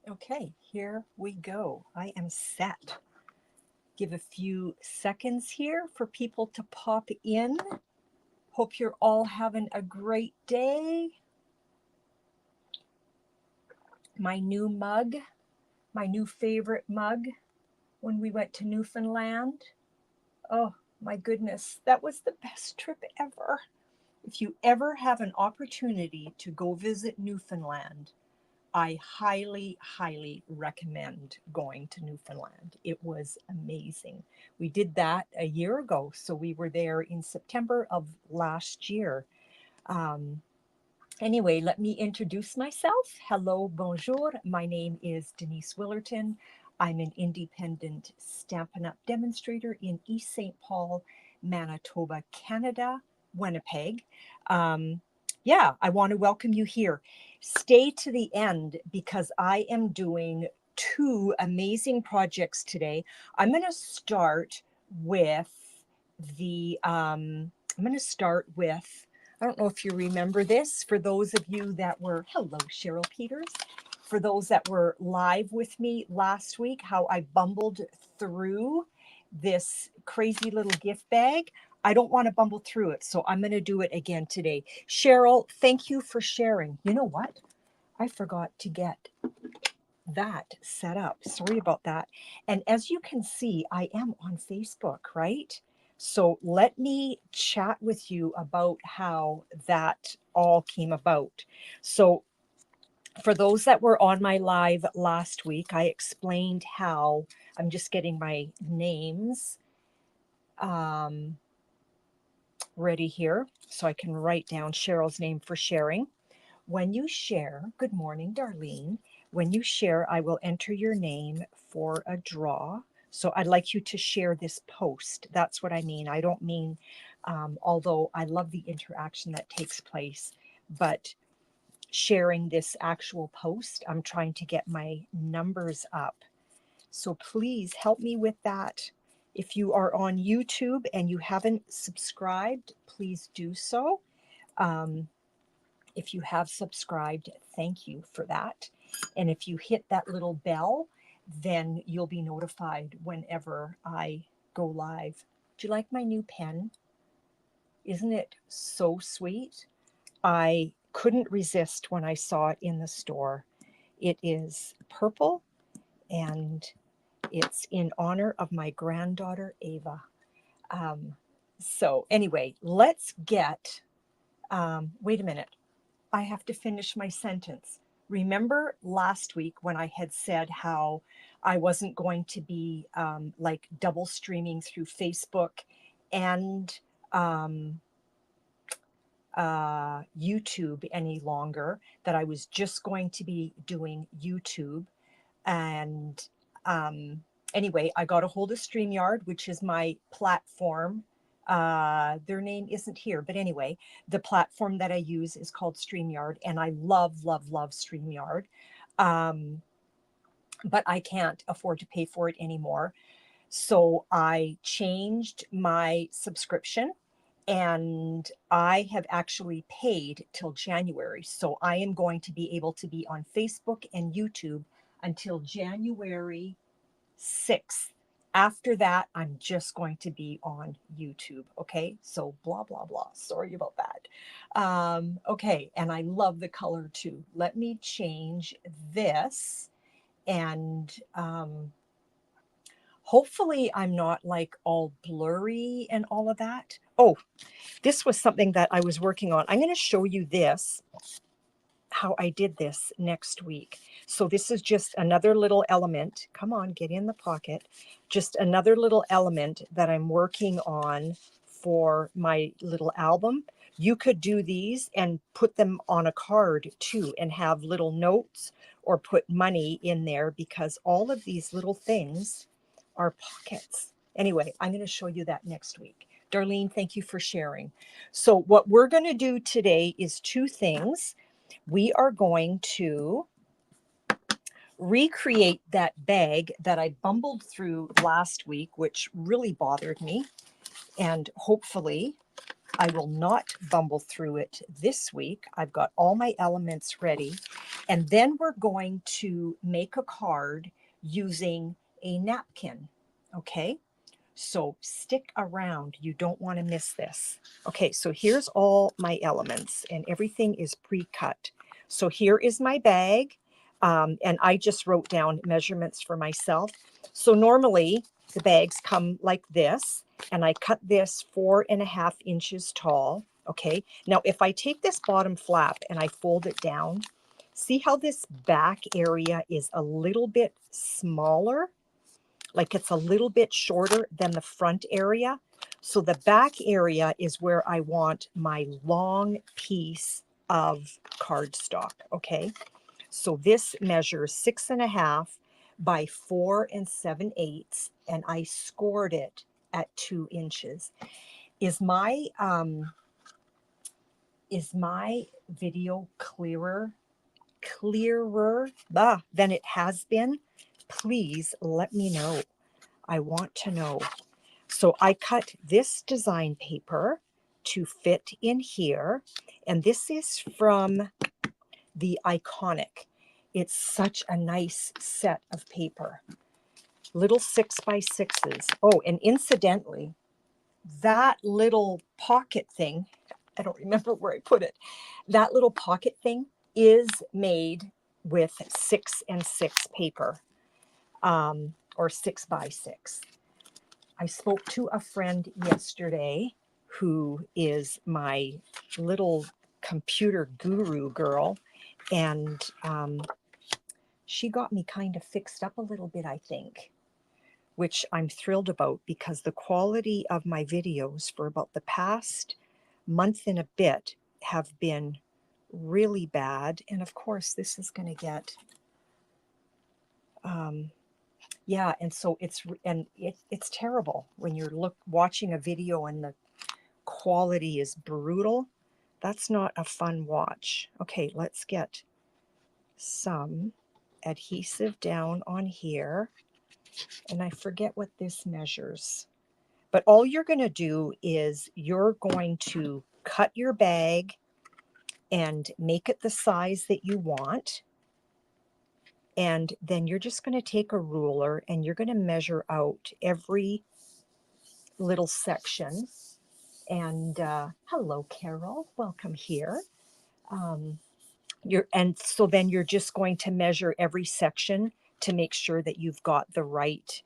Okay, here we go. I am set. Give a few seconds here for people to pop in. Hope you're all having a great day. My new mug, my new favorite mug when we went to Newfoundland. Oh my goodness, that was the best trip ever. If you ever have an opportunity to go visit Newfoundland, I highly, highly recommend going to Newfoundland. It was amazing. We did that a year ago. So we were there in September of last year. Um, anyway, let me introduce myself. Hello, bonjour. My name is Denise Willerton. I'm an independent Stampin' Up! Demonstrator in East St. Paul, Manitoba, Canada, Winnipeg. Um, yeah, I want to welcome you here. Stay to the end because I am doing two amazing projects today. I'm going to start with I'm going to start with, I don't know if you remember this, for those of you that were, hello, Cheryl Peters. For those that were live with me last week, how I bumbled through this crazy little gift bag. I don't want to bumble through it, so I'm going to do it again today. Cheryl, thank you for sharing. You know what? I forgot to get that set up. Sorry about that. And as you can see, I am on Facebook, right? So let me chat with you about how that all came about. So for those that were on my live last week, I explained how I'm just getting my names um, ready here so I can write down Cheryl's name for sharing. When you share, good morning, Darlene. When you share, I will enter your name for a draw. So I'd like you to share this post. That's what I mean. I don't mean, although I love the interaction that takes place, but sharing this actual post, I'm trying to get my numbers up. So please help me with that. If you are on YouTube and you haven't subscribed, please do so. Um, if you have subscribed, thank you for that. And if you hit that little bell, then you'll be notified whenever I go live. Do you like my new pen? Isn't it so sweet? I couldn't resist when I saw it in the store. It is purple and it's in honor of my granddaughter, Ava. Um, so, anyway, let's get, wait a minute. I have to finish my sentence. Remember last week when I had said how I wasn't going to be like double streaming through Facebook and um, YouTube any longer, that I was just going to be doing YouTube. And anyway, I got a hold of StreamYard, which is my platform. Their name isn't here, but anyway, the platform that I use is called StreamYard, and I love, love, love StreamYard. Um, but I can't afford to pay for it anymore. So I changed my subscription and I have actually paid till January. So I am going to be able to be on Facebook and YouTube until January 6th. After that, I'm just going to be on YouTube. Okay. So blah, blah, blah. Sorry about that. Okay. And I love the color too. Let me change this and hopefully I'm not like all blurry and all of that. Oh, this was something that I was working on. I'm going to show you this, how I did this next week. So this is just another little element. Come on, get in the pocket. Just another little element that I'm working on for my little album. You could do these and put them on a card too and have little notes or put money in there because all of these little things are pockets. Anyway, I'm going to show you that next week. Darlene, thank you for sharing. So what we're going to do today is two things. We are going to recreate that bag that I bumbled through last week, which really bothered me. And hopefully I will not bumble through it this week. I've got all my elements ready. And then we're going to make a card using a napkin. Okay, so stick around. You don't want to miss this. Okay, so here's all my elements and everything is pre-cut. So here is my bag. And I just wrote down measurements for myself. So normally the bags come like this, and I cut this 4.5 inches tall. Okay, now if I take this bottom flap and I fold it down, see how this back area is a little bit smaller? Like it's a little bit shorter than the front area. So the back area is where I want my long piece of cardstock. Okay, so this measures 6.5 by 4 7/8, and I scored it at 2 inches. Is my video clearer than it has been? Please let me know. I want to know. So I cut this design paper to fit in here, and this is from the Iconic. It's such a nice set of paper. Little 6x6s. Oh, and incidentally, that little pocket thing, I don't remember where I put it. That little pocket thing is made with 6 and 6 paper, or 6x6. I spoke to a friend yesterday who is my little computer guru girl, and she got me kind of fixed up a little bit, I think, which I'm thrilled about, because the quality of my videos for about the past month and a bit have been really bad. And of course, this is going to get, yeah, and so it's terrible when you're watching a video and the quality is brutal. That's not a fun watch. Okay, let's get some adhesive down on here. And I forget what this measures. But all you're going to do is you're going to cut your bag and make it the size that you want. And then you're just going to take a ruler and you're going to measure out every little section. And hello, Carol, welcome here. So then you're just going to measure every section to make sure that you've got the right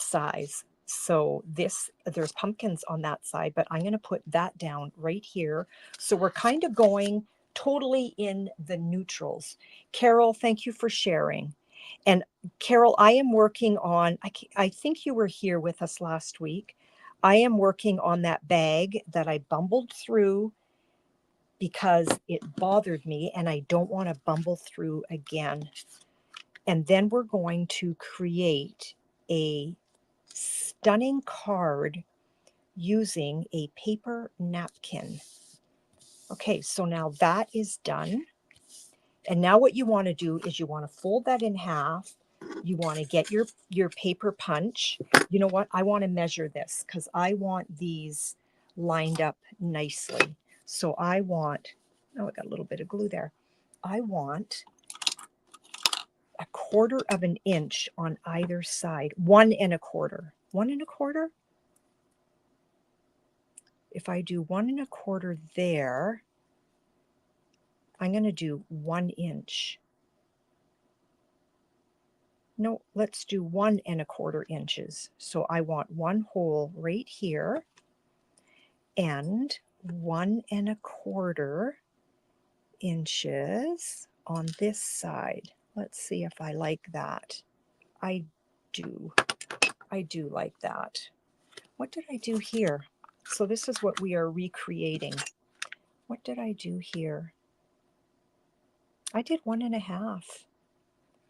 size. So there's pumpkins on that side, but I'm going to put that down right here. So we're kind of going totally in the neutrals. Carol, thank you for sharing. And Carol, I am working on, I think you were here with us last week. I am working on that bag that I bumbled through because it bothered me and I don't want to bumble through again. And then we're going to create a stunning card using a paper napkin. Okay, so now that is done. And now what you want to do is you want to fold that in half. You want to get your paper punch. You know what? I want to measure this because I want these lined up nicely. So I want, oh, I got a little bit of glue there. I want 1/4 of an inch on either side. 1 1/4. 1 1/4? If I do 1 1/4 there, I'm going to do 1 inch. No, let's do 1 1/4 inches. So I want 1 hole right here and 1 1/4 inches on this side. Let's see if I like that. I do like that. What did I do here? So this is what we are recreating. What did I do here? I did 1 1/2.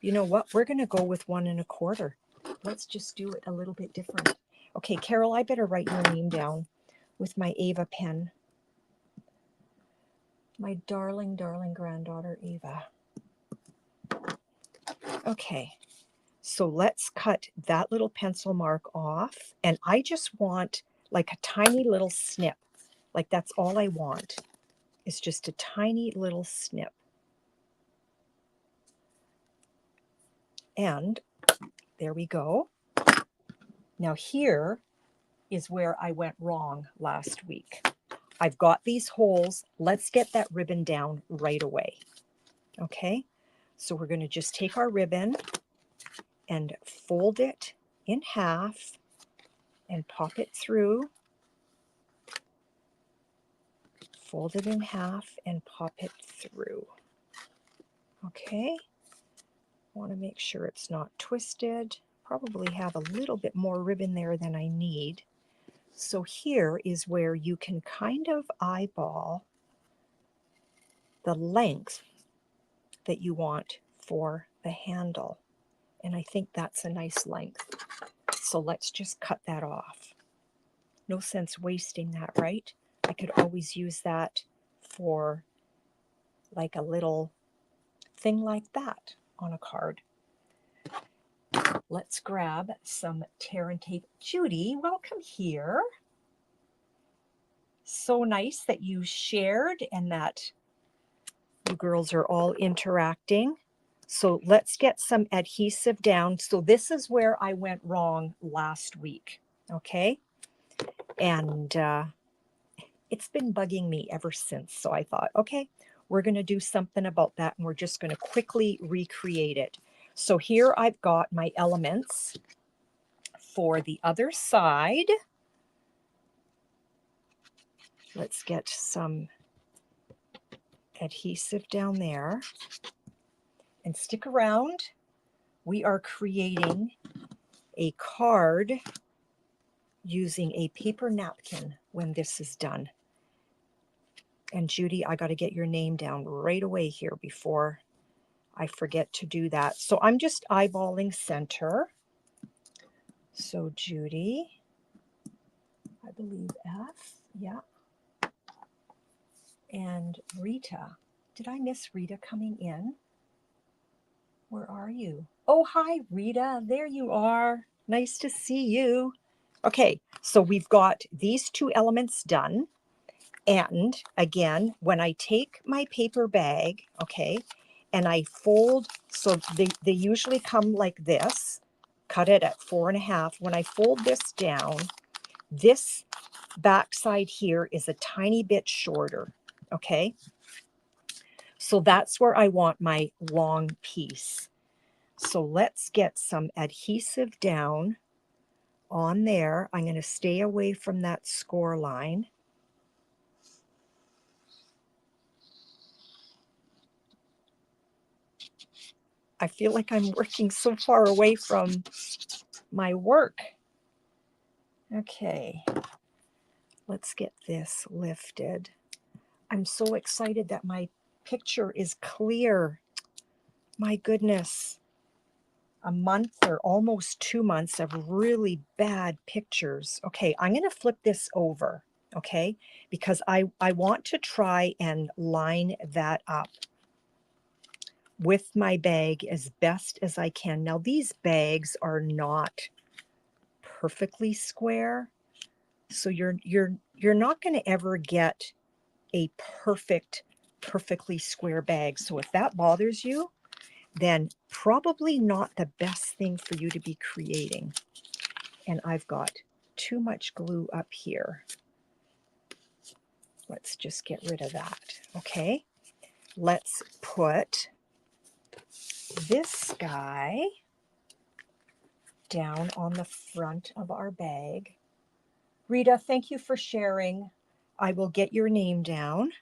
You know what? We're going to go with 1 1/4. Let's just do it a little bit different. Okay, Carol, I better write your name down with my Ava pen. My darling, darling granddaughter, Ava. Okay, so let's cut that little pencil mark off. And I just want like a tiny little snip. Like that's all I want, is just a tiny little snip. And there we go. Now here is where I went wrong last week. I've got these holes. Let's get that ribbon down right away. Okay, so we're going to just take our ribbon and fold it in half and pop it through. Fold it in half and pop it through. Okay, want to make sure it's not twisted. Probably have a little bit more ribbon there than I need. So here is where you can kind of eyeball the length that you want for the handle. And I think that's a nice length. So let's just cut that off. No sense wasting that, right? I could always use that for like a little thing like that on a card. Let's grab some tear and tape. Judy, welcome here. So nice that you shared and that you girls are all interacting. So let's get some adhesive down. So this is where I went wrong last week, okay? And it's been bugging me ever since. So I thought, okay, we're going to do something about that, and we're just going to quickly recreate it. So here I've got my elements for the other side. Let's get some adhesive down there and stick around. We are creating a card using a paper napkin when this is done. And Judy, I got to get your name down right away here before I forget to do that. So I'm just eyeballing center. So Judy, I believe F, yeah. And Rita. Did I miss Rita coming in? Where are you? Oh, hi, Rita. There you are. Nice to see you. Okay, so we've got these two elements done. And again, when I take my paper bag, okay, and I fold, so they usually come like this, cut it at 4.5. When I fold this down, this backside here is a tiny bit shorter, okay? So that's where I want my long piece. So let's get some adhesive down on there. I'm going to stay away from that score line. I feel like I'm working so far away from my work. Okay, let's get this lifted. I'm so excited that my picture is clear. My goodness. A month or almost 2 months of really bad pictures. Okay, I'm going to flip this over, okay, because I want to try and line that up with my bag as best as I can. Now, these bags are not perfectly square, so you're not going to ever get a perfectly square bag. So if that bothers you, then probably not the best thing for you to be creating. And I've got too much glue up here. Let's just get rid of that. Okay, let's put this guy down on the front of our bag. Rita, thank you for sharing. I will get your name down.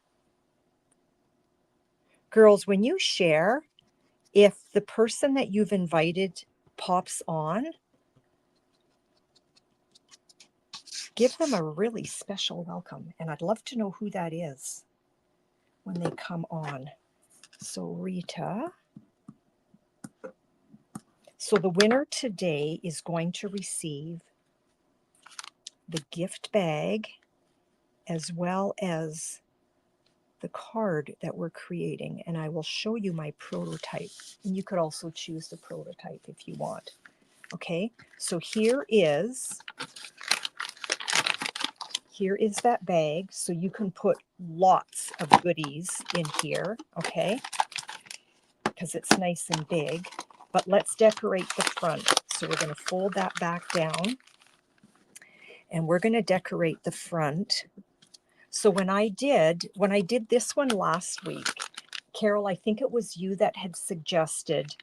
Girls, when you share, if the person that you've invited pops on, give them a really special welcome. And I'd love to know who that is when they come on. So Rita. So the winner today is going to receive the gift bag as well as the card that we're creating. And I will show you my prototype. And you could also choose the prototype if you want. Okay, so here is here is that bag. So you can put lots of goodies in here, okay? Because it's nice and big. But let's decorate the front. So we're going to fold that back down. And we're going to decorate the front. So when I did this one last week, Carol, I think it was you that had suggested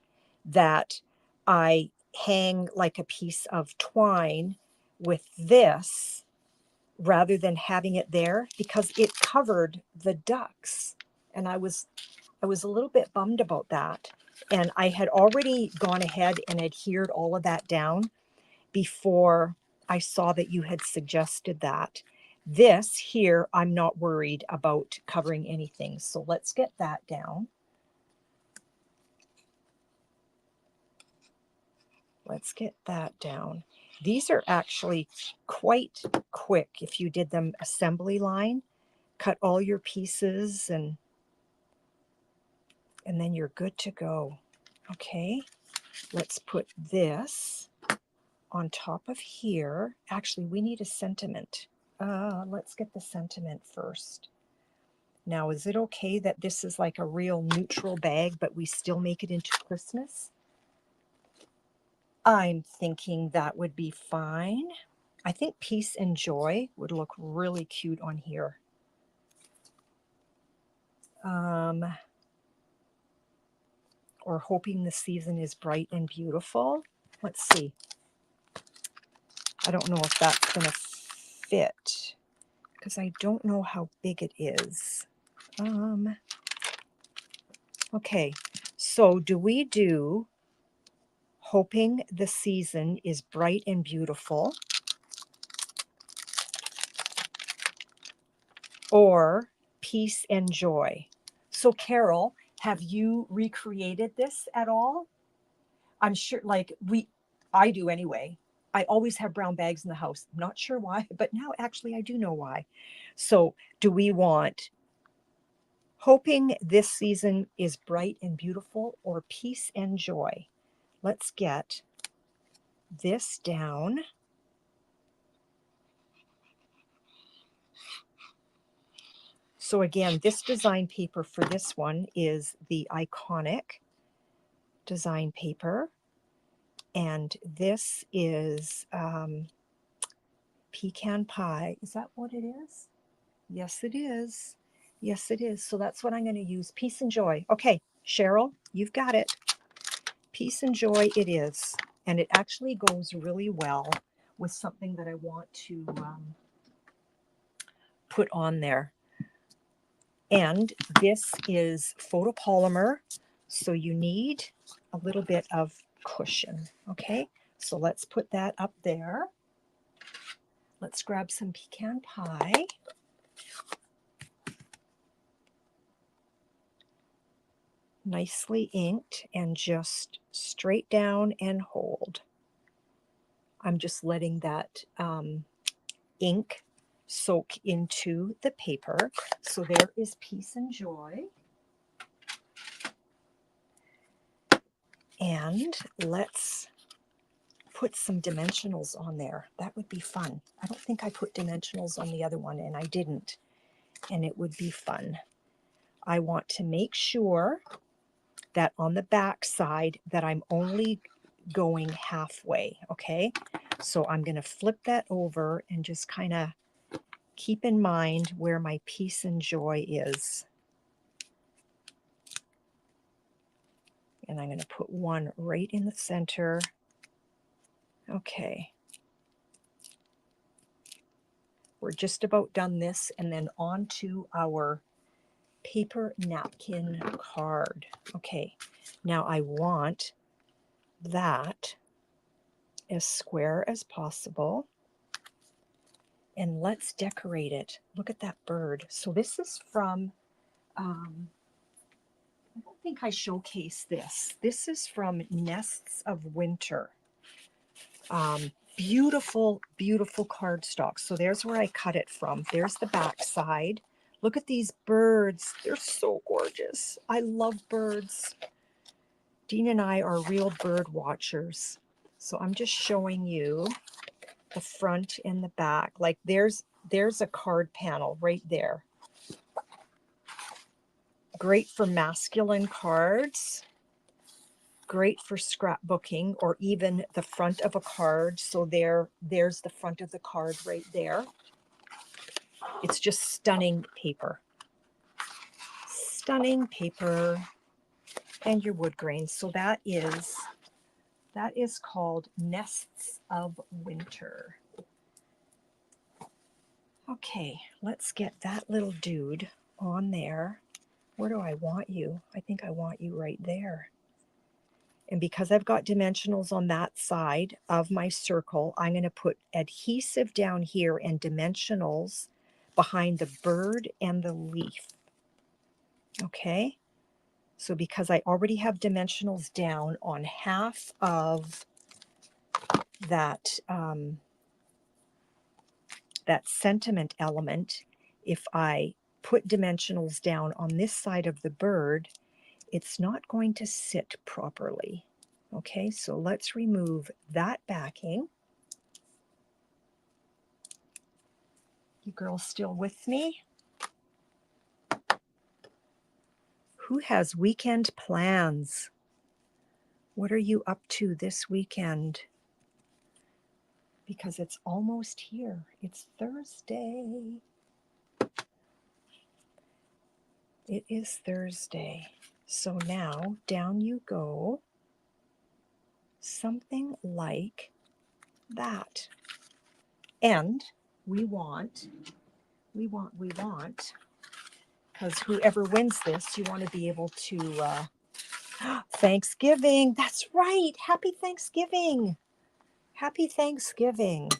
that I hang like a piece of twine with this rather than having it there because it covered the ducks. And I was a little bit bummed about that. And I had already gone ahead and adhered all of that down before I saw that you had suggested that. This here, I'm not worried about covering anything. So let's get that down. Let's get that down. These are actually quite quick if you did them assembly line. Cut all your pieces and then you're good to go. Okay, let's put this on top of here. Actually, we need a sentiment. Let's get the sentiment first. Now, is it okay that this is like a real neutral bag, but we still make it into Christmas? I'm thinking that would be fine. I think Peace and Joy would look really cute on here. Or hoping the season is bright and beautiful. Let's see. I don't know if that's going to fit because I don't know how big it is. Okay, so do we do hoping the season is bright and beautiful or peace and joy? So Carol, have you recreated this at all? I'm sure, like I do anyway. I always have brown bags in the house. I'm not sure why, but now actually I do know why. So do we want hoping this season is bright and beautiful or peace and joy? Let's get this down. So again, this design paper for this one is the Iconic design paper. And this is pecan pie. Is that what it is? Yes, it is. Yes, it is. So that's what I'm going to use. Peace and joy. Okay, Cheryl, you've got it. Peace and joy it is. And it actually goes really well with something that I want to put on there. And this is photopolymer, so you need a little bit of cushion. Okay, so let's put that up there. Let's grab some pecan pie. Nicely inked and just straight down and hold. I'm just letting that ink soak into the paper. So there is peace and joy. And let's put some dimensionals on there. That would be fun. I don't think I put dimensionals on the other one, and I didn't. And it would be fun. I want to make sure that on the back side that I'm only going halfway, okay? So I'm going to flip that over and just kind of keep in mind where my peace and joy is. And I'm going to put one right in the center. Okay. We're just about done this, and then on to our paper napkin card. Okay, now I want that as square as possible. And let's decorate it. Look at that bird. So this is from, I don't think I showcased this. This is from Nests of Winter. Beautiful, beautiful cardstock. So there's where I cut it from. There's the back side. Look at these birds. They're so gorgeous. I love birds. Dean and I are real bird watchers. So I'm just showing you the front and the back. Like there's there's a card panel right there. Great for masculine cards. Great for scrapbooking, or even the front of a card. So there's the front of the card right there. It's just stunning paper. Stunning paper. And your wood grain. So that is called Nests of Winter. Okay, let's get that little dude on there. Where do I want you? I think I want you right there. And because I've got dimensionals on that side of my circle, I'm going to put adhesive down here and dimensionals behind the bird and the leaf. Okay? So because I already have dimensionals down on half of that, that sentiment element, if I put dimensionals down on this side of the bird, it's not going to sit properly. Okay, so let's remove that backing. You girls still with me? Who has weekend plans? What are you up to this weekend? Because it's almost here. It's Thursday. It is Thursday. So now down you go. Something like that. And we want, because whoever wins this, you want to be able to, Thanksgiving. That's right. Happy Thanksgiving. Happy Thanksgiving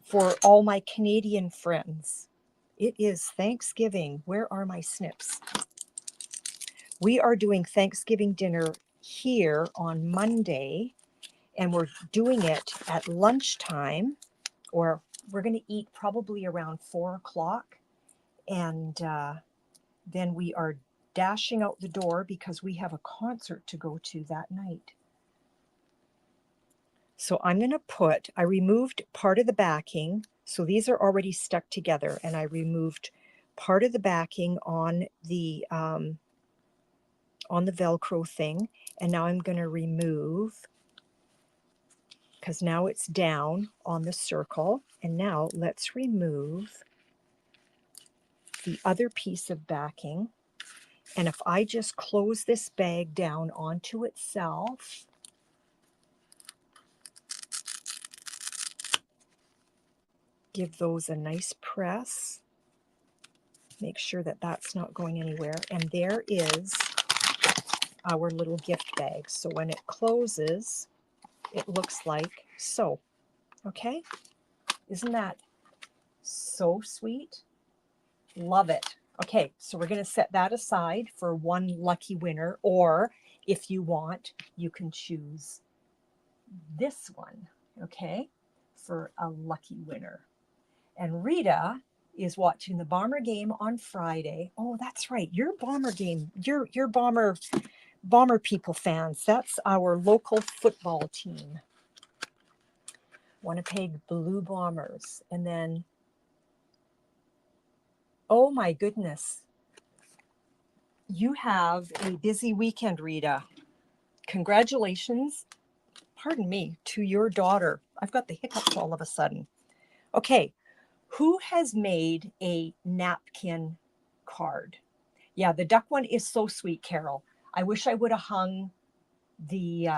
for all my Canadian friends. It is Thanksgiving. Where are my snips? We are doing Thanksgiving dinner here on Monday, and we're doing it at lunchtime, or we're going to eat probably around 4 o'clock. And then we are dashing out the door because we have a concert to go to that night. So I'm going to put, I removed part of the backing. So these are already stuck together, and I removed part of the backing on the Velcro thing. And now I'm going to remove, because now it's down on the circle. And now let's remove the other piece of backing. And if I just close this bag down onto itself, give those a nice press, make sure that that's not going anywhere. And there is our little gift bag. So when it closes, it looks like so. Okay? Isn't that so sweet? Love it. Okay, so we're going to set that aside for one lucky winner, or if you want, you can choose this one, okay, for a lucky winner. And Rita is watching the Bomber game on Friday. Oh, that's right. Your Bomber game, your Bomber people fans. That's our local football team. Winnipeg Blue Bombers. And then, oh my goodness, you have a busy weekend, Rita. Congratulations, pardon me, to your daughter. I've got the hiccups all of a sudden. Okay, who has made a napkin card? Yeah, the duck one is so sweet, Carol. I wish I would have hung the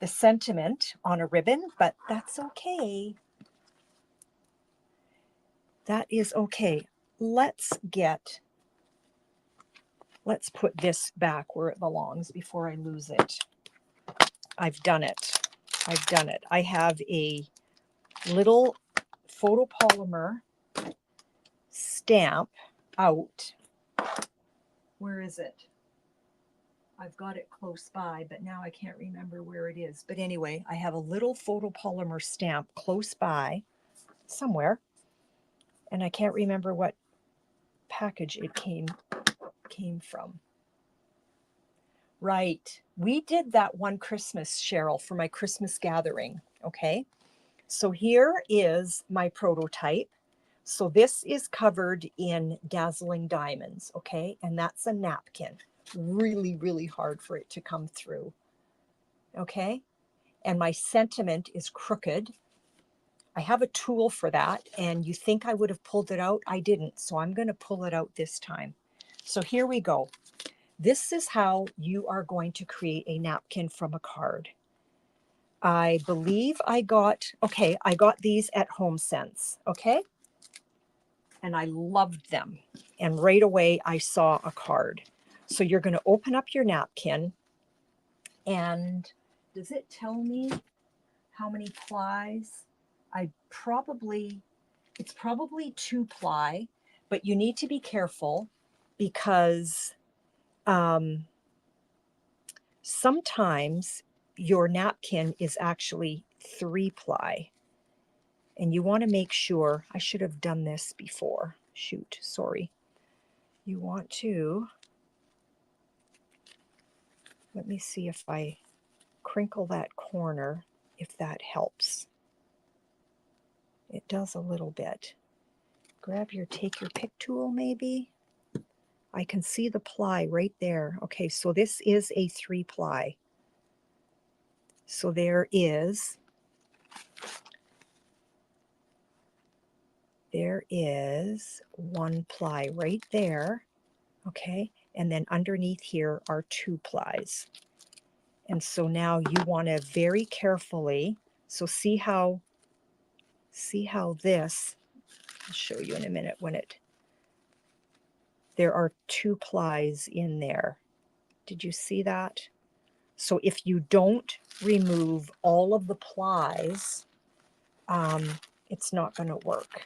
sentiment on a ribbon, but that's okay. That is okay. Let's put this back where it belongs before I lose it. I've done it. I have a little photopolymer stamp out. Where is it? I've got it close by, but now I can't remember where it is. But anyway, I have a little photopolymer stamp close by somewhere, and I can't remember what package it came from. Right. We did that one Christmas, Cheryl, for my Christmas gathering. Okay. So here is my prototype. So this is covered in Dazzling diamonds, okay? And that's a napkin. Really, really hard for it to come through, okay? And my sentiment is crooked. I have a tool for that, and you think I would have pulled it out. I didn't, so I'm going to pull it out this time. So here we go. This is how you are going to create a napkin from a card. I believe I got these at HomeSense, okay? And I loved them. And right away I saw a card. So you're going to open up your napkin, and does it tell me how many plies? It's probably 2 ply, but you need to be careful because sometimes your napkin is actually 3 ply. And you want to make sure, I should have done this before. Shoot, sorry. You want to, let me see if I crinkle that corner, if that helps. It does a little bit. Take your pick tool maybe. I can see the ply right there. Okay, so this is a 3 ply. So there is 1 ply right there. Okay, and then underneath here are 2 plies. And so now you want to very carefully, so see how this, I'll show you in a minute there are 2 plies in there. Did you see that? So if you don't remove all of the plies, it's not going to work.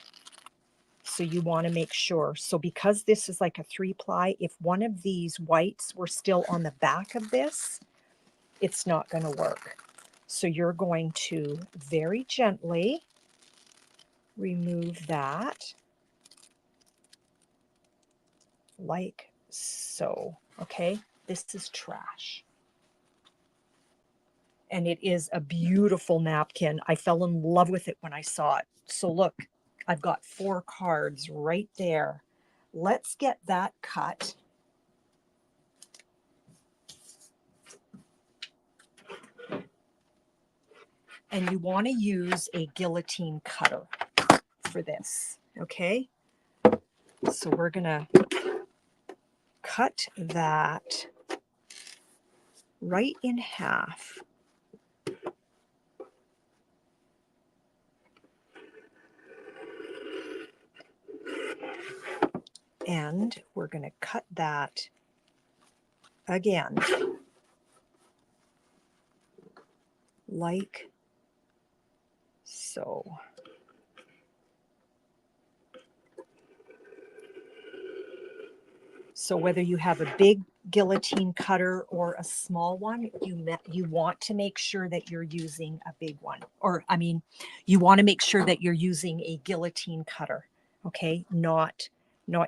So you want to make sure. So because this is like a 3 ply, if one of these whites were still on the back of this, it's not going to work. So you're going to very gently remove that like so. Okay, this is trash. And it is a beautiful napkin. I fell in love with it when I saw it. So look, I've got 4 cards right there. Let's get that cut. And you want to use a guillotine cutter for this, okay? So we're going to cut that right in half. And we're going to cut that again, like so. So whether you have a big guillotine cutter or a small one, you want to make sure that you're using a big one. Or, I mean, you want to make sure that you're using a guillotine cutter, okay? Not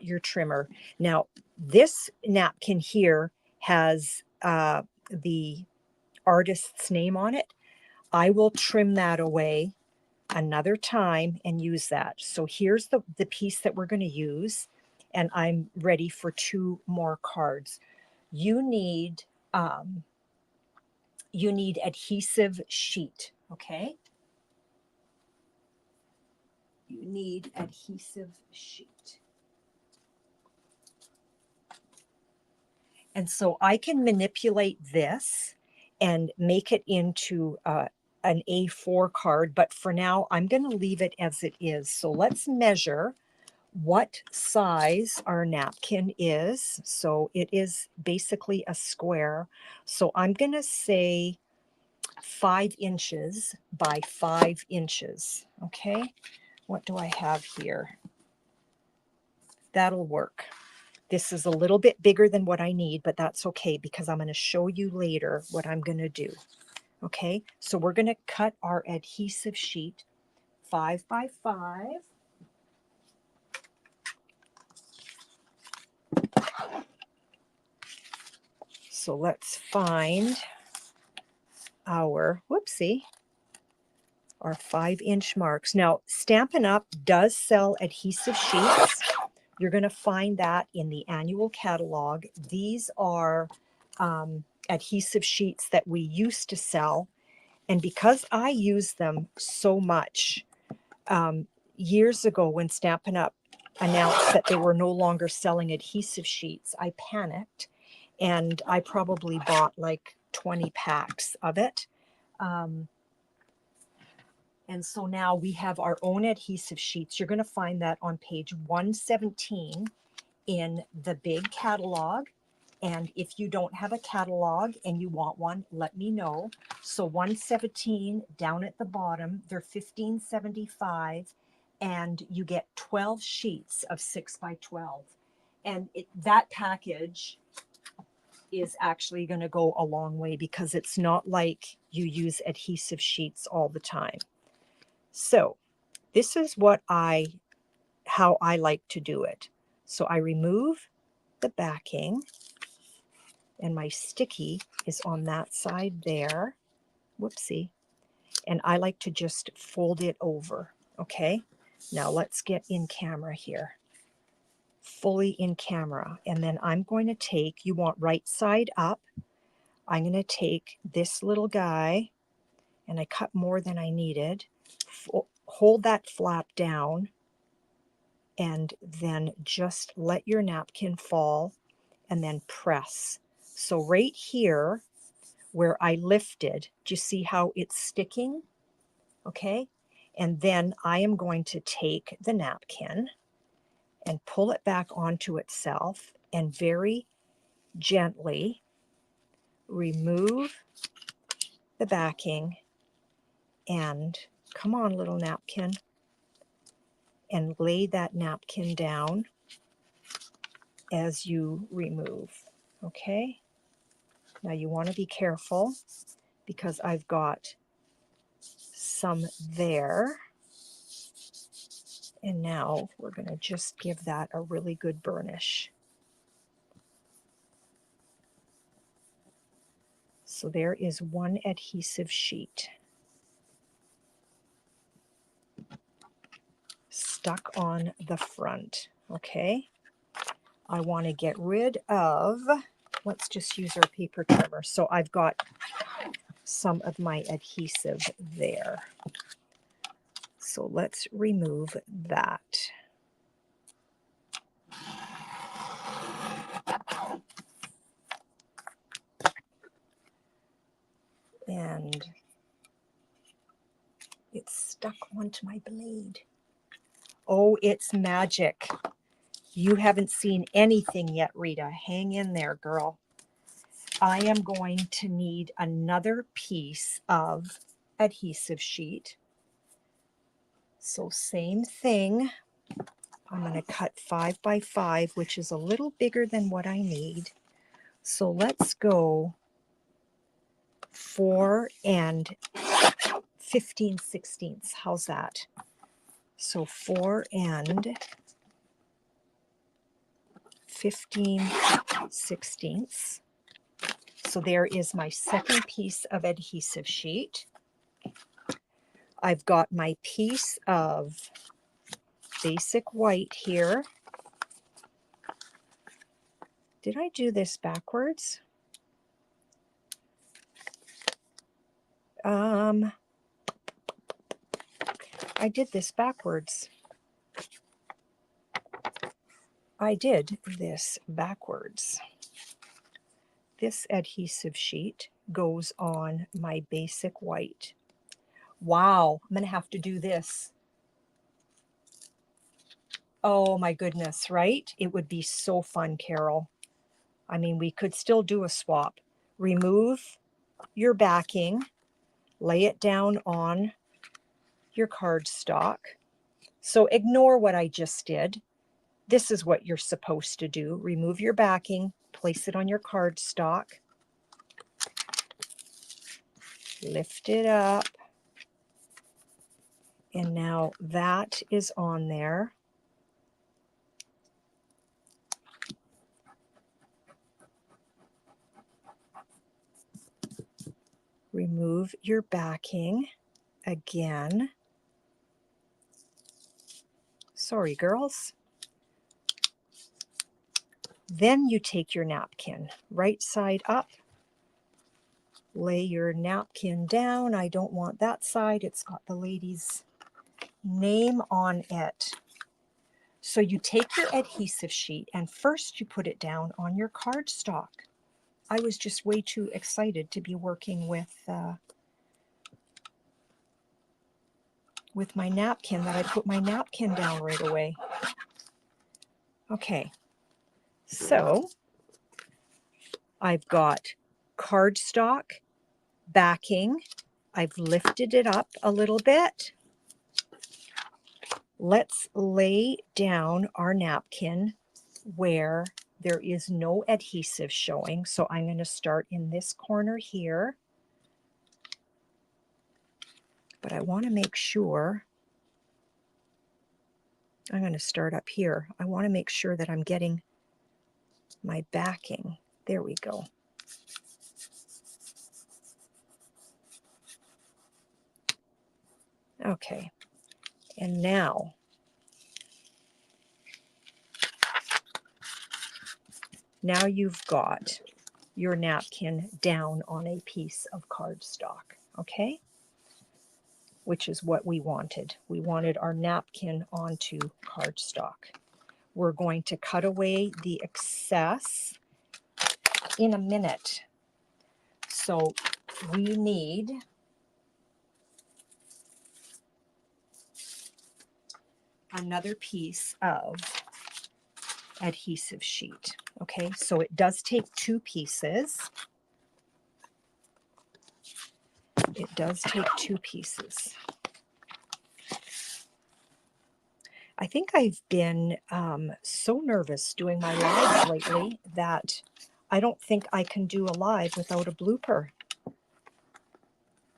your trimmer. Now, this napkin here has the artist's name on it. I will trim that away another time and use that. So here's the piece that we're going to use, and I'm ready for 2 more cards. You need adhesive sheet, okay? You need adhesive sheet. And so I can manipulate this and make it into an A4 card, but for now I'm going to leave it as it is. So let's measure what size our napkin is. So it is basically a square. So I'm going to say 5 inches by 5 inches. Okay, what do I have here? That'll work. This is a little bit bigger than what I need, but that's okay because I'm going to show you later what I'm going to do. Okay, so we're going to cut our adhesive sheet 5 by 5. So let's find our, whoopsie, our 5-inch marks. Now, Stampin' Up! Does sell adhesive sheets. You're going to find that in the annual catalog. These are adhesive sheets that we used to sell. And because I use them so much, years ago when Stampin' Up! Announced that they were no longer selling adhesive sheets, I panicked and I probably bought like 20 packs of it. And so now we have our own adhesive sheets. You're going to find that on page 117 in the big catalog. And if you don't have a catalog and you want one, let me know. So 117 down at the bottom, they're $15.75, and you get 12 sheets of 6 by 12. And that package is actually going to go a long way because it's not like you use adhesive sheets all the time. So this is how I like to do it. So I remove the backing, and my sticky is on that side there. Whoopsie. And I like to just fold it over. Okay. Now let's get in camera here. Fully in camera. And then I'm going to take, you want right side up. I'm going to take this little guy, and I cut more than I needed. Hold that flap down, and then just let your napkin fall, and then press. So right here where I lifted, do you see how it's sticking? Okay. And then I am going to take the napkin and pull it back onto itself and very gently remove the backing, and come on, little napkin, and lay that napkin down as you remove. Okay. Now you want to be careful because I've got some there. And now we're going to just give that a really good burnish. So there is one adhesive sheet stuck on the front. Okay. I want to get rid of, let's just use our paper trimmer. So I've got some of my adhesive there. So let's remove that. And it's stuck onto my blade. Oh, it's magic. You haven't seen anything yet, Rita. Hang in there, girl. I am going to need another piece of adhesive sheet. So same thing. I'm going to cut 5 by 5, which is a little bigger than what I need. So let's go 4 and 15/16. How's that? So 4 and 15/16. So there is my second piece of adhesive sheet. I've got my piece of basic white here. Did I do this backwards? I did this backwards. I did this backwards. This adhesive sheet goes on my basic white. Wow, I'm going to have to do this. Oh my goodness, right? It would be so fun, Carol. I mean, we could still do a swap. Remove your backing, lay it down on your cardstock. So ignore what I just did. This is what you're supposed to do. Remove your backing, place it on your cardstock, lift it up, and now that is on there. Remove your backing again. Sorry, girls. Then you take your napkin, right side up, lay your napkin down. I don't want that side. It's got the lady's name on it. So you take your adhesive sheet and first you put it down on your cardstock. I was just way too excited to be working with my napkin that I put my napkin down right away. Okay, so I've got cardstock backing. I've lifted it up a little bit. Let's lay down our napkin where there is no adhesive showing. So I'm going to start in this corner here. But I want to make sure, I'm going to start up here. I want to make sure that I'm getting my backing. There we go. Okay, and now you've got your napkin down on a piece of cardstock, okay? Which is what we wanted. We wanted our napkin onto cardstock. We're going to cut away the excess in a minute. So we need another piece of adhesive sheet. Okay, so it does take 2 pieces. It does take 2 pieces. I think I've been so nervous doing my lives lately that I don't think I can do a live without a blooper.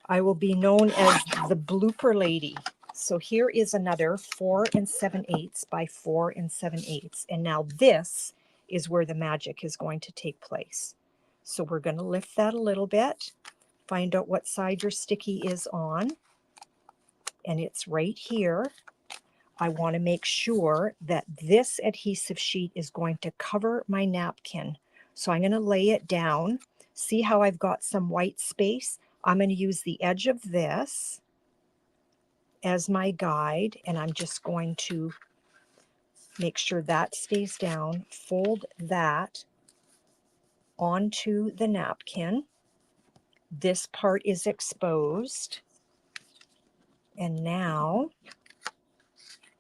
I will be known as the blooper lady. So here is another 4 7/8 by 4 7/8. And now this is where the magic is going to take place. So we're going to lift that a little bit, find out what side your sticky is on. And it's right here. I want to make sure that this adhesive sheet is going to cover my napkin. So I'm going to lay it down. See how I've got some white space? I'm going to use the edge of this as my guide, and I'm just going to make sure that stays down, fold that onto the napkin. This part is exposed, and now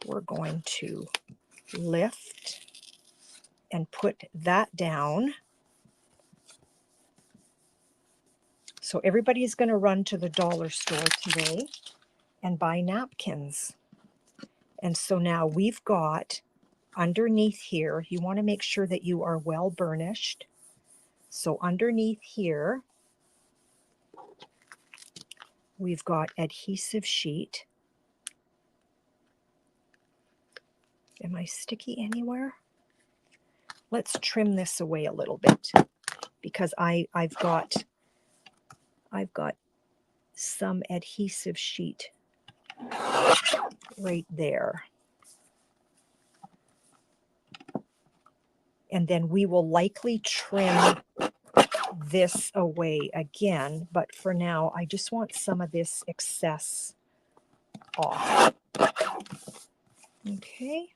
we're going to lift and put that down. So everybody's going to run to the dollar store today and buy napkins. And so now we've got underneath here, you want to make sure that you are well burnished. So underneath here, we've got adhesive sheet. Am I sticky anywhere? Let's trim this away a little bit because I've got some adhesive sheet right there. And then we will likely trim this away again, but for now I just want some of this excess off. Okay.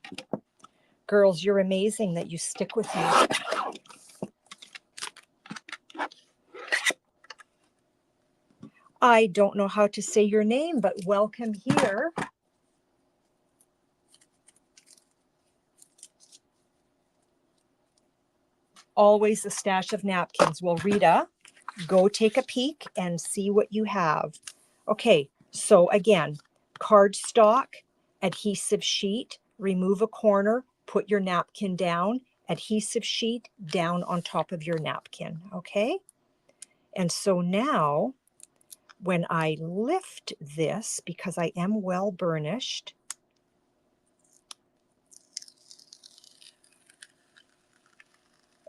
Girls, you're amazing that you stick with me. I don't know how to say your name, but welcome here. Always a stash of napkins. Well, Rita, go take a peek and see what you have. Okay, so again, cardstock, adhesive sheet, remove a corner, put your napkin down, adhesive sheet down on top of your napkin, okay? And so now, when I lift this, because I am well burnished,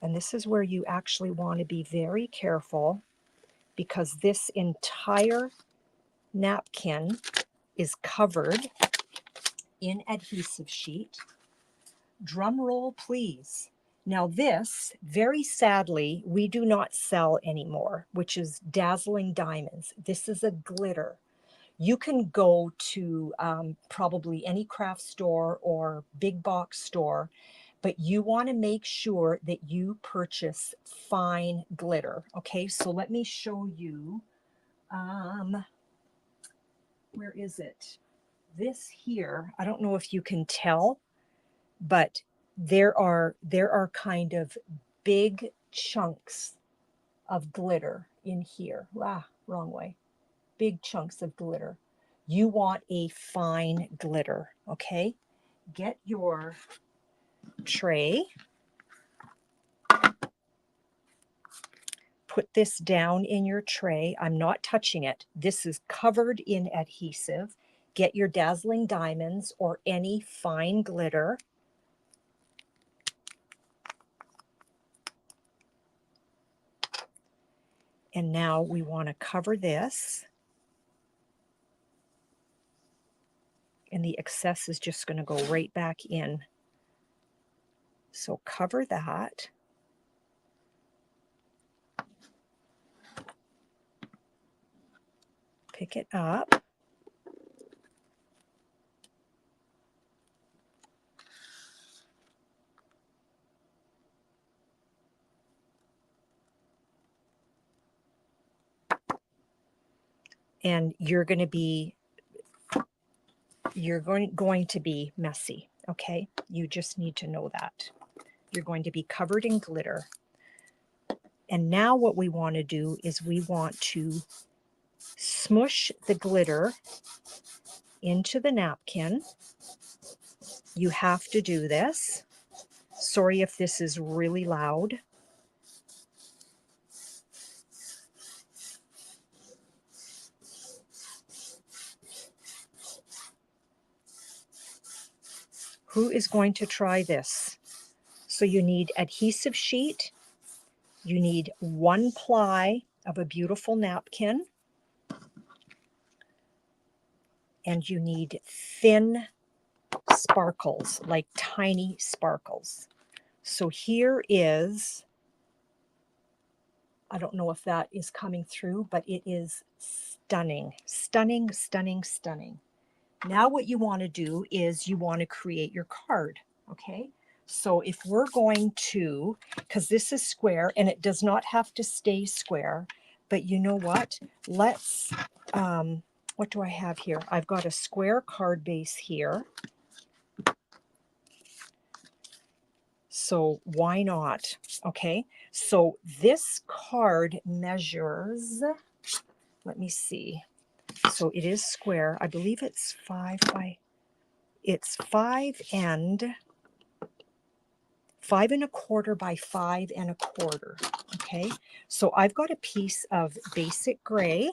and this is where you actually want to be very careful, because this entire napkin is covered in adhesive sheet. Drum roll, please. Now this, very sadly, we do not sell anymore, which is Dazzling Diamonds. This is a glitter. You can go to probably any craft store or big box store, but you want to make sure that you purchase fine glitter. Okay, so let me show you. Where is it? This here, I don't know if you can tell, but there are kind of big chunks of glitter in here. Wrong way. Big chunks of glitter. You want a fine glitter, okay? Get your tray. Put this down in your tray. I'm not touching it. This is covered in adhesive. Get your Dazzling Diamonds or any fine glitter. And now we want to cover this. And the excess is just going to go right back in. So cover that. Pick it up. And you're going to be messy, okay? You just need to know that. You're going to be covered in glitter. And now what we want to do is we want to smush the glitter into the napkin. You have to do this. Sorry if this is really loud. Who is going to try this? So you need adhesive sheet. You need 1 ply of a beautiful napkin. And you need thin sparkles, like tiny sparkles. So here is, I don't know if that is coming through, but it is stunning, stunning, stunning, stunning. Now what you want to do is you want to create your card, okay? So if we're going to, because this is square and it does not have to stay square, but you know what? Let's, what do I have here? I've got a square card base here. So why not? Okay, so this card measures, let me see. So it is square. I believe it's 5 by, it's 5 and 5¼ by 5¼ okay? So I've got a piece of basic gray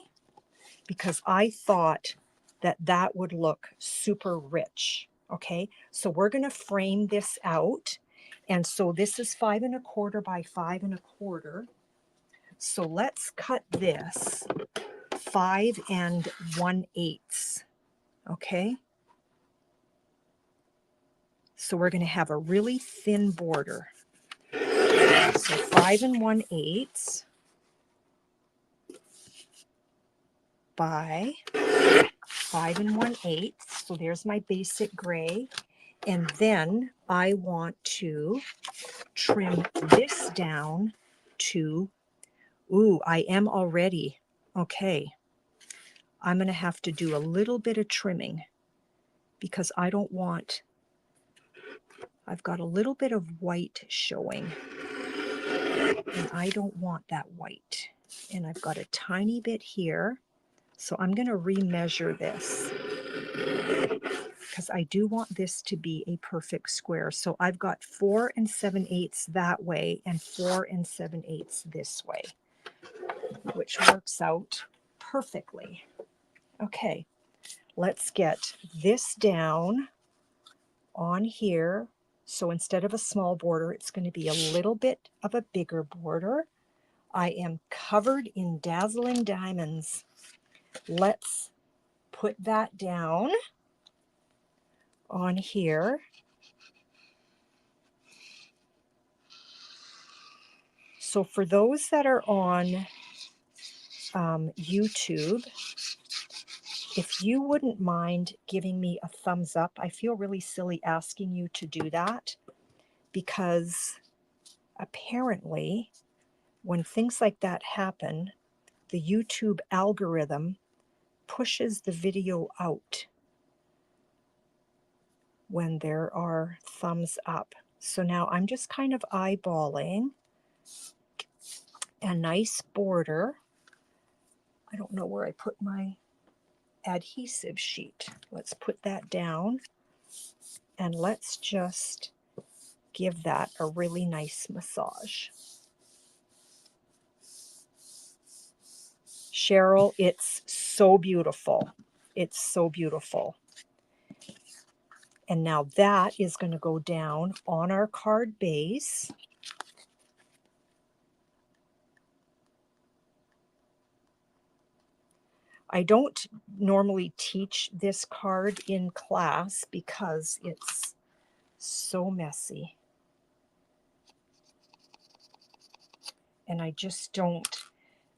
because I thought that that would look super rich, okay? So we're going to frame this out. And so this is 5¼ by 5¼ So let's cut this 5⅛, okay? So we're going to have a really thin border. So 5⅛ by 5⅛. So there's my basic gray. And then I want to trim this down to, I am already, okay. I'm going to have to do a little bit of trimming because I don't want, I've got a little bit of white showing and I don't want that white. And I've got a tiny bit here. So I'm going to remeasure this because I do want this to be a perfect square. So I've got 4 7/8 that way and 4 7/8 this way, which works out perfectly. Okay, let's get this down on here. So instead of a small border, it's going to be a little bit of a bigger border. I am covered in Dazzling Diamonds. Let's put that down on here. So for those that are on YouTube, if you wouldn't mind giving me a thumbs up, I feel really silly asking you to do that, because apparently when things like that happen, the YouTube algorithm pushes the video out when there are thumbs up. So now I'm just kind of eyeballing a nice border. I don't know where I put my adhesive sheet. Let's put that down and let's just give that a really nice massage. Cheryl, it's so beautiful. It's so beautiful. And now that is going to go down on our card base. I don't normally teach this card in class because it's so messy. And I just don't,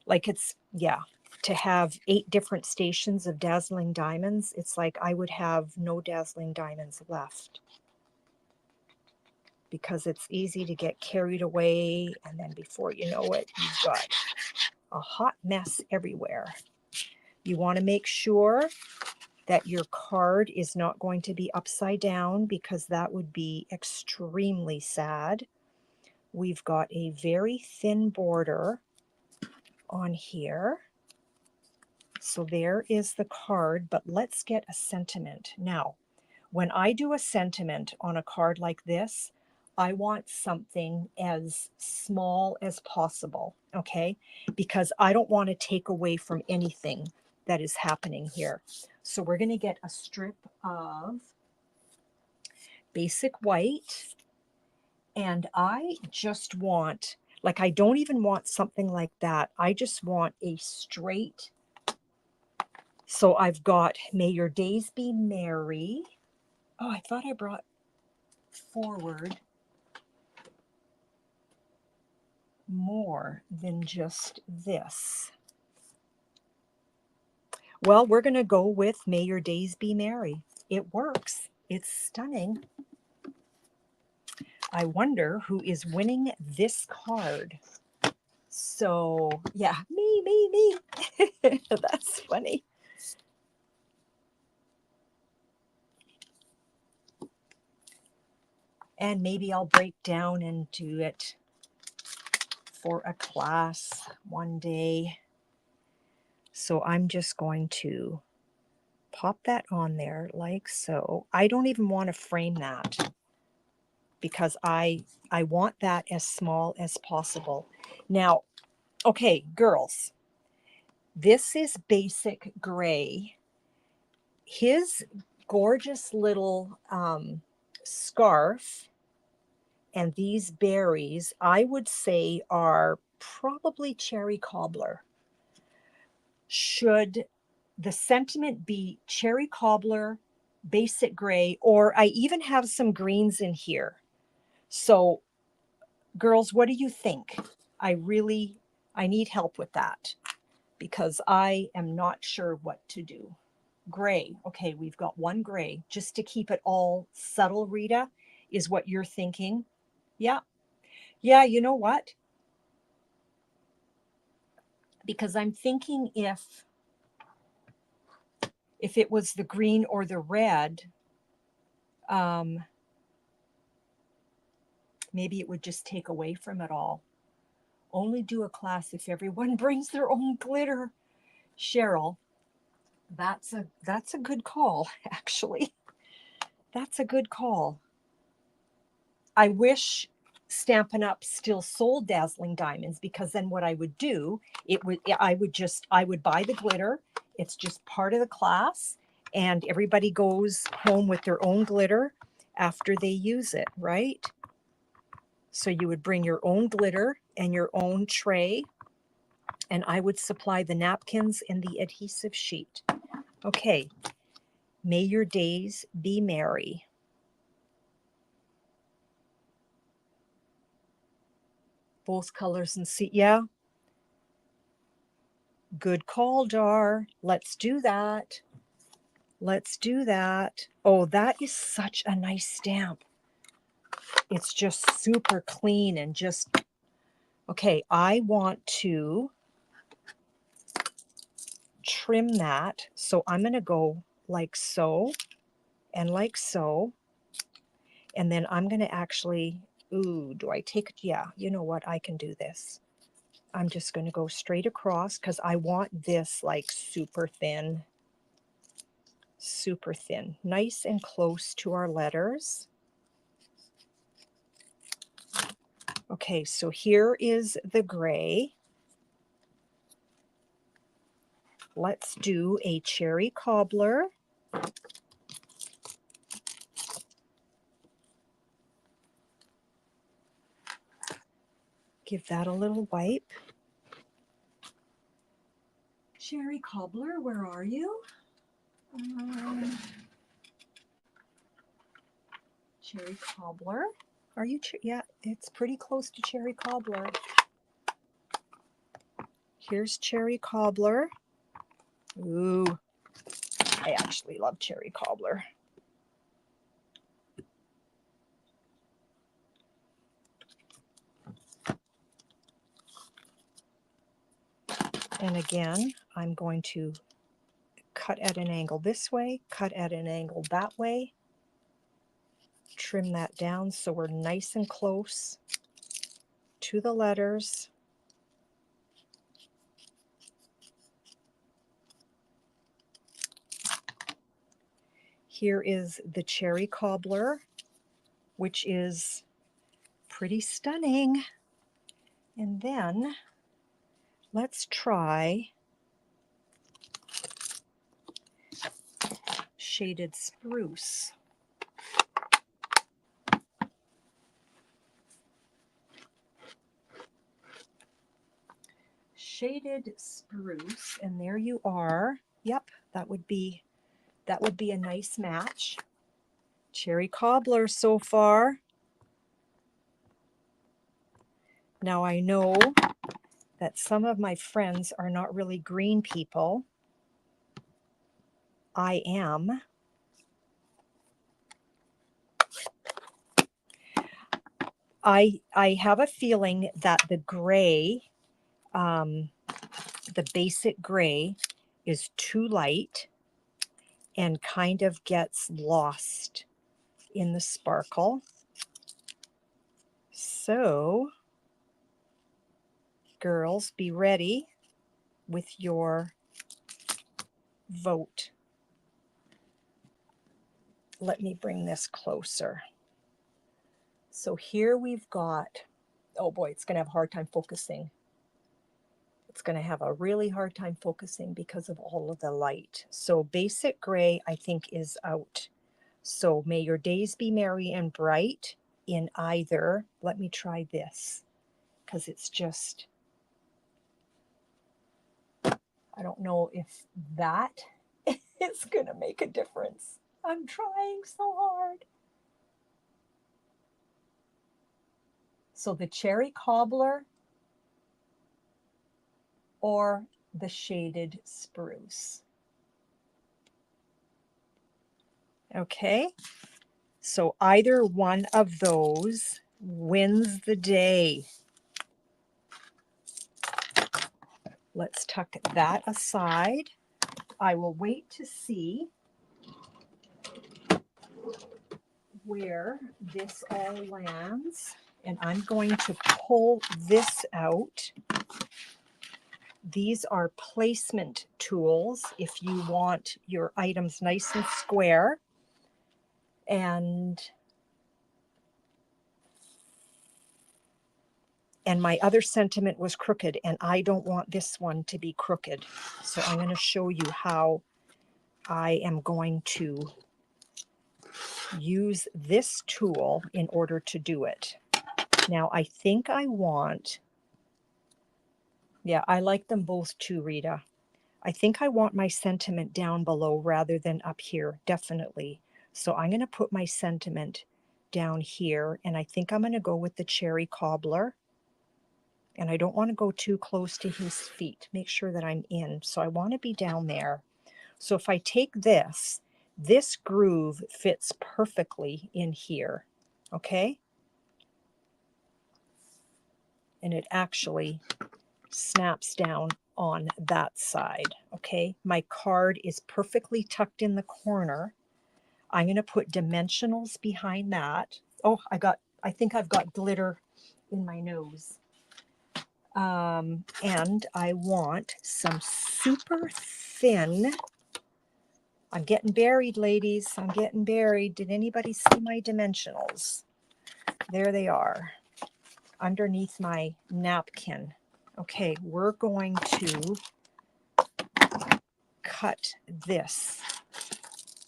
like, it's, yeah, to have 8 different stations of Dazzling diamonds, it's like I would have no Dazzling diamonds left, because it's easy to get carried away, and then before you know it, you've got a hot mess everywhere. You want to make sure that your card is not going to be upside down, because that would be extremely sad. We've got a very thin border on here. So there is the card, but let's get a sentiment. Now, when I do a sentiment on a card like this, I want something as small as possible, okay? Because I don't want to take away from anything that is happening here. So we're going to get a strip of basic white, and I just want, like, I don't even want something like that. I just want a straight. So I've got May Your Days Be Merry. Oh, I thought I brought forward more than just this. Well, we're going to go with May Your Days Be Merry. It works. It's stunning. I wonder who is winning this card. So, yeah, me. That's funny. And maybe I'll break down and do it for a class one day. So I'm just going to pop that on there like so. I don't even want to frame that, because I want that as small as possible. Now, okay, girls, this is basic gray. His gorgeous little scarf and these berries, I would say, are probably cherry cobbler. Should the sentiment be cherry cobbler, basic gray, or I even have some greens in here? So girls, what do you think? I need help with that, because I am not sure what to do. Gray. Okay, we've got one gray, just to keep it all subtle, Rita, is what you're thinking. Yeah. Yeah, you know what? Because I'm thinking if it was the green or the red, maybe it would just take away from it all. Only do a class if everyone brings their own glitter. Cheryl, that's a good call, actually. That's a good call. I wish Stampin' Up still sold Dazzling diamonds, because then what I would do, I would buy the glitter. It's just part of the class, and everybody goes home with their own glitter after they use it, right? So you would bring your own glitter and your own tray, and I would supply the napkins and the adhesive sheet. Okay, may your days be merry. Both colors and see, yeah. Good call, Dar. Let's do that. Let's do that. Oh, that is such a nice stamp. It's just super clean and just, okay, I want to trim that. So I'm going to go like so and like so. And then I'm going to actually, ooh, do I take, yeah, you know what? I can do this. I'm just going to go straight across because I want this like super thin, nice and close to our letters. Okay, so here is the gray. Let's do a cherry cobbler. Give that a little wipe. Cherry cobbler, where are you? Cherry cobbler. Are you? Yeah, it's pretty close to cherry cobbler. Here's cherry cobbler. Ooh, I actually love cherry cobbler. And again, I'm going to cut at an angle this way, cut at an angle that way, trim that down so we're nice and close to the letters. Here is the cherry cobbler, which is pretty stunning. And then let's try shaded spruce. Shaded spruce, and there you are. Yep, that would be a nice match. Cherry cobbler so far. Now I know that some of my friends are not really green people. I am. I have a feeling that the gray, the basic gray, is too light and kind of gets lost in the sparkle. So, girls, be ready with your vote. Let me bring this closer. So here we've got, oh boy, it's going to have a hard time focusing. It's going to have a really hard time focusing because of all of the light. So basic gray, I think, is out. So may your days be merry and bright in either. Let me try this because it's just, I don't know if that is going to make a difference. I'm trying so hard. So the cherry cobbler or the shaded spruce. Okay, so either one of those wins the day. Let's tuck that aside. I will wait to see where this all lands, and I'm going to pull this out. These are placement tools if you want your items nice and square. And my other sentiment was crooked, and I don't want this one to be crooked. So I'm going to show you how I am going to use this tool in order to do it. Now, I think I want, yeah, I like them both too, Rita. I think I want my sentiment down below rather than up here, definitely. So I'm going to put my sentiment down here, and I think I'm going to go with the cherry cobbler. And I don't want to go too close to his feet. Make sure that I'm in. So I want to be down there. So if I take this, this groove fits perfectly in here, okay? And it actually snaps down on that side, okay? My card is perfectly tucked in the corner. I'm going to put dimensionals behind that. Oh, I think I've got glitter in my nose. And I want some super thin. I'm getting buried, ladies. I'm getting buried. Did anybody see my dimensionals? There they are, underneath my napkin. Okay, we're going to cut this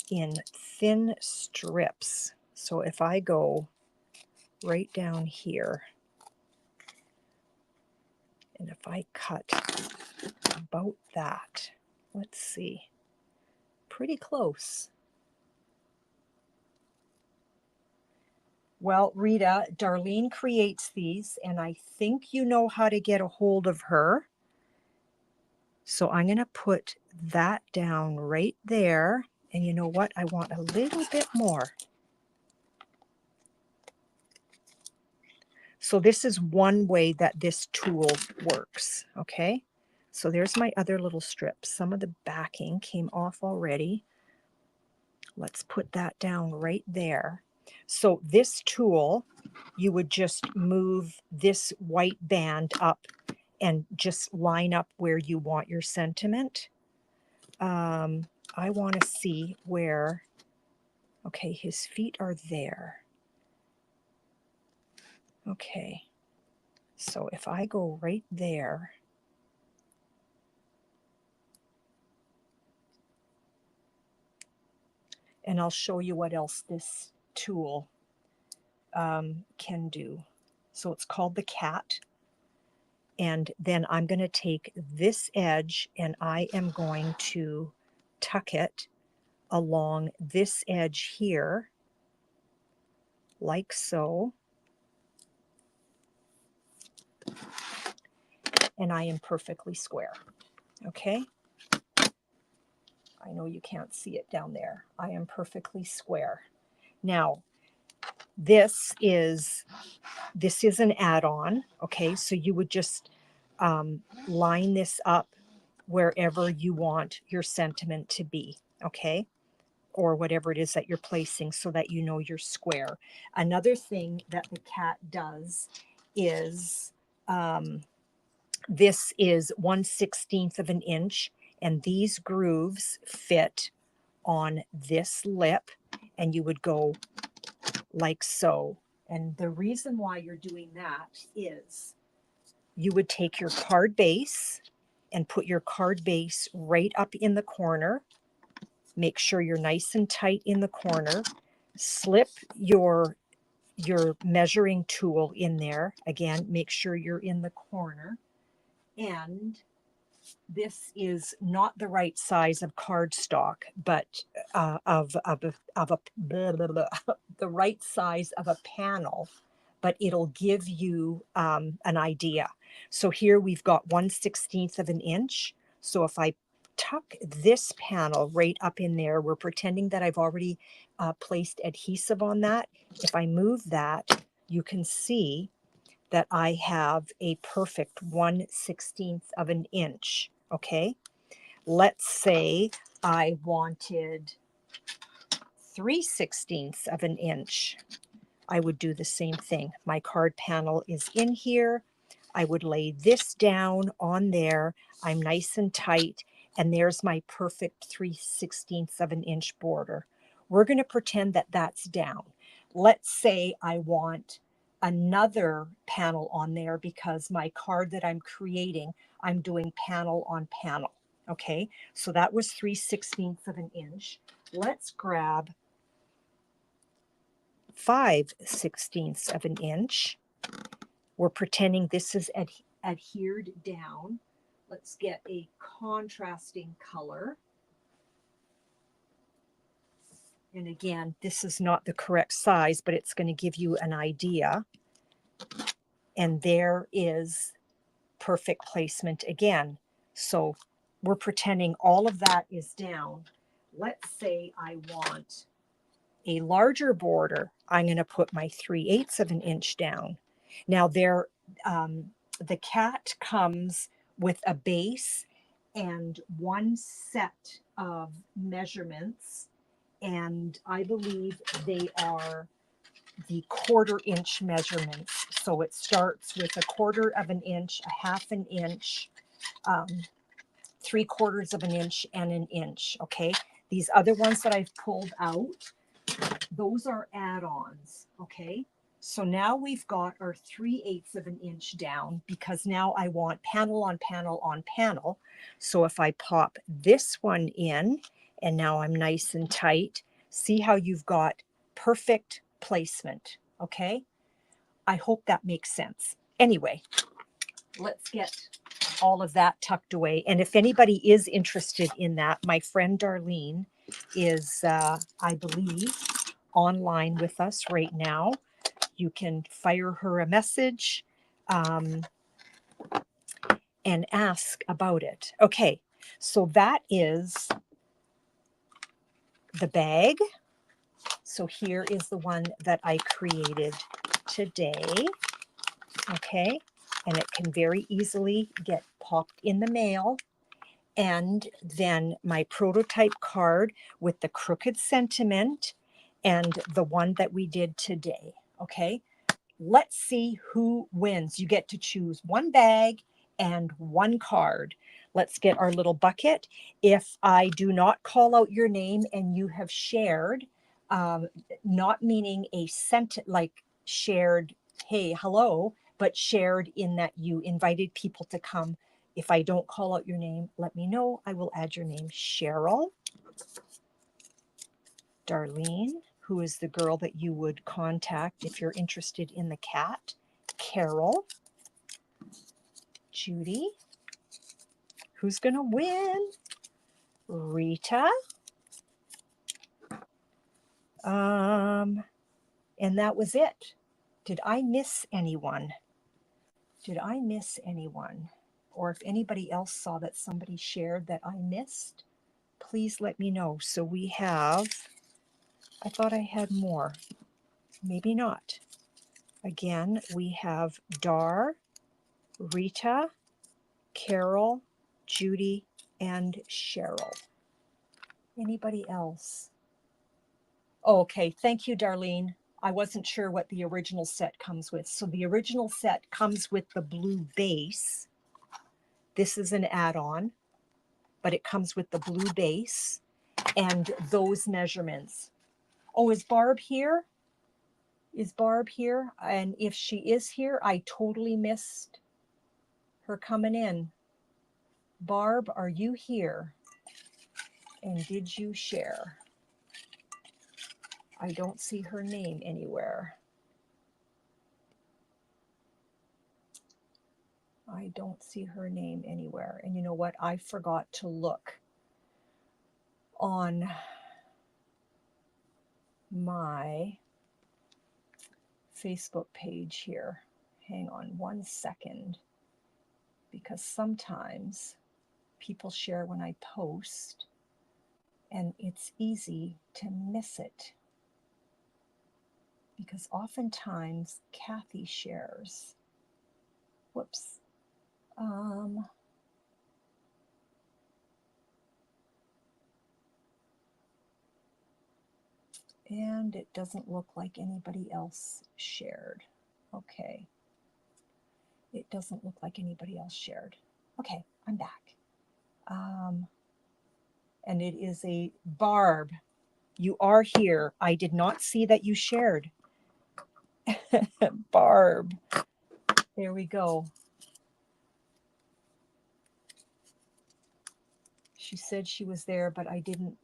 in thin strips. So if I go right down here, and if I cut about that, let's see, pretty close. Well, Rita, Darlene creates these, and I think you know how to get a hold of her. So I'm going to put that down right there. And you know what? I want a little bit more. So this is one way that this tool works, okay? So there's my other little strips. Some of the backing came off already. Let's put that down right there. So this tool, you would just move this white band up and just line up where you want your sentiment. I want to see where, okay, his feet are there. Okay, so if I go right there, and I'll show you what else this tool can do. So it's called the cat. And then I'm going to take this edge and I am going to tuck it along this edge here, like so. And I am perfectly square, okay? I know you can't see it down there. I am perfectly square. Now, this is an add-on, okay? So you would just line this up wherever you want your sentiment to be, okay? Or whatever it is that you're placing so that you know you're square. Another thing that the cat does is this is 1/16 of an inch, and these grooves fit on this lip, and you would go like so. And the reason why you're doing that is you would take your card base and put your card base right up in the corner. Make sure you're nice and tight in the corner. Slip your measuring tool in there. Again, make sure you're in the corner. And this is not the right size of cardstock, but the right size of a panel, but it'll give you an idea. So here we've got 1/16 of an inch. So if I tuck this panel right up in there, we're pretending that I've already placed adhesive on that. If I move that, you can see that I have a perfect 1/16 of an inch, okay? Let's say I wanted 3/16 of an inch. I would do the same thing. My card panel is in here. I would lay this down on there. I'm nice and tight, and there's my perfect 3/16 of an inch border. We're going to pretend that that's down. Let's say I want another panel on there because my card that I'm creating, I'm doing panel on panel. Okay, so that was 3/16 of an inch. Let's grab 5/16 of an inch. We're pretending this is adhered down. Let's get a contrasting color. And again, this is not the correct size, but it's going to give you an idea. And there is perfect placement again. So we're pretending all of that is down. Let's say I want a larger border. I'm going to put my 3/8 of an inch down. Now there, the cat comes with a base and one set of measurements, and I believe they are the 1/4 inch measurements. So it starts with 1/4 of an inch, a 1/2 inch, 3/4 of an inch, and an inch. Okay, these other ones that I've pulled out, those are add-ons. Okay, so now we've got our 3/8 of an inch down, because now I want panel on panel on panel. So if I pop this one in, and now I'm nice and tight, see how you've got perfect placement. Okay, I hope that makes sense. Anyway, let's get all of that tucked away. And if anybody is interested in that, my friend Darlene is, I believe, online with us right now. You can fire her a message and ask about it. Okay, so that is the bag. So here is the one that I created today. Okay, and it can very easily get popped in the mail. And then my prototype card with the crooked sentiment and the one that we did today. Okay, let's see who wins. You get to choose one bag and one card. Let's get our little bucket. If I do not call out your name and you have shared, not meaning a sentence like shared, hey, hello, but shared in that you invited people to come. If I don't call out your name, let me know. I will add your name. Cheryl, Darlene, who is the girl that you would contact if you're interested in the cat. Carol, Judy, who's going to win? Rita, and that was it. Did I miss anyone? Did I miss anyone? Or if anybody else saw that somebody shared that I missed, please let me know. So we have, I thought I had more. Maybe not. Again, we have Dar, Rita, Carol, Judy, and Cheryl. Anybody else? Oh, okay, thank you, Darlene. I wasn't sure what the original set comes with. So the original set comes with the blue base. This is an add-on, but it comes with the blue base and those measurements. Oh, is Barb here? Is Barb here? And if she is here, I totally missed her coming in. Barb, are you here? And did you share? I don't see her name anywhere. I don't see her name anywhere. And you know what? I forgot to look on my Facebook page here. Hang on 1 second, because sometimes people share when I post and it's easy to miss it, because oftentimes Kathy shares. Whoops. And it doesn't look like anybody else shared. Okay. It doesn't look like anybody else shared. Okay, I'm back. And it is a Barb. You are here. I did not see that you shared. Barb. There we go. She said she was there, but I didn't.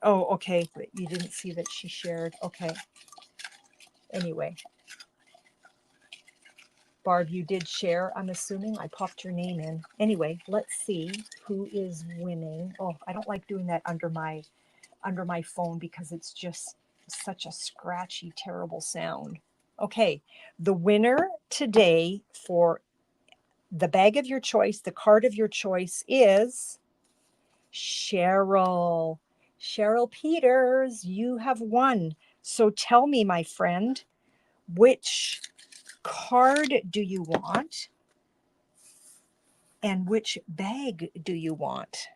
Oh, okay. But you didn't see that she shared. Okay. Anyway. Barb, you did share, I'm assuming. I popped your name in. Anyway, let's see who is winning. Oh, I don't like doing that under my phone because it's just such a scratchy, terrible sound. Okay, the winner today for the bag of your choice, the card of your choice is Cheryl. Cheryl Peters, you have won. So tell me, my friend, which card do you want? And which bag do you want?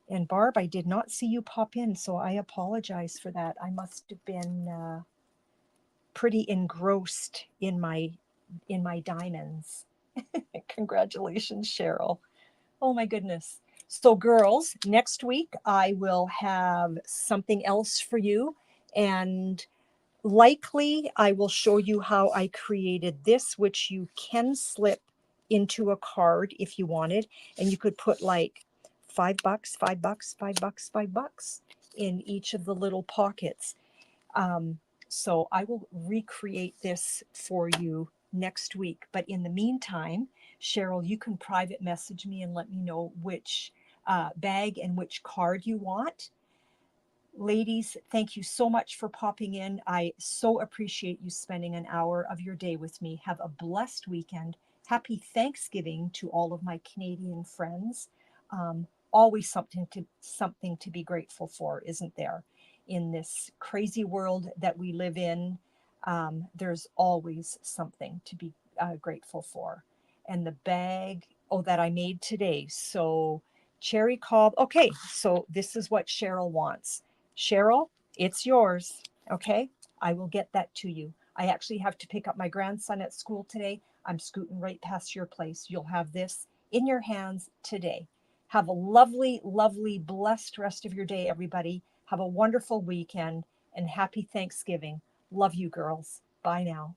And Barb, I did not see you pop in, so I apologize for that. I must have been pretty engrossed in my diamonds. Congratulations, Cheryl. Oh my goodness. So girls, next week I will have something else for you, and likely I will show you how I created this, which you can slip into a card if you wanted, and you could put like $5, $5, $5, $5 in each of the little pockets. So I will recreate this for you next week. But in the meantime, Cheryl, you can private message me and let me know which bag and which card you want. Ladies, thank you so much for popping in. I so appreciate you spending an hour of your day with me. Have a blessed weekend. Happy Thanksgiving to all of my Canadian friends. Always something to be grateful for, isn't there? In this crazy world that we live in, there's always something to be grateful for. And the bag, oh, that I made today. So cherry cob. Okay, so this is what Cheryl wants. Cheryl, it's yours. Okay, I will get that to you. I actually have to pick up my grandson at school today. I'm scooting right past your place. You'll have this in your hands today. Have a lovely, lovely, blessed rest of your day, everybody. Have a wonderful weekend and happy Thanksgiving. Love you, girls. Bye now.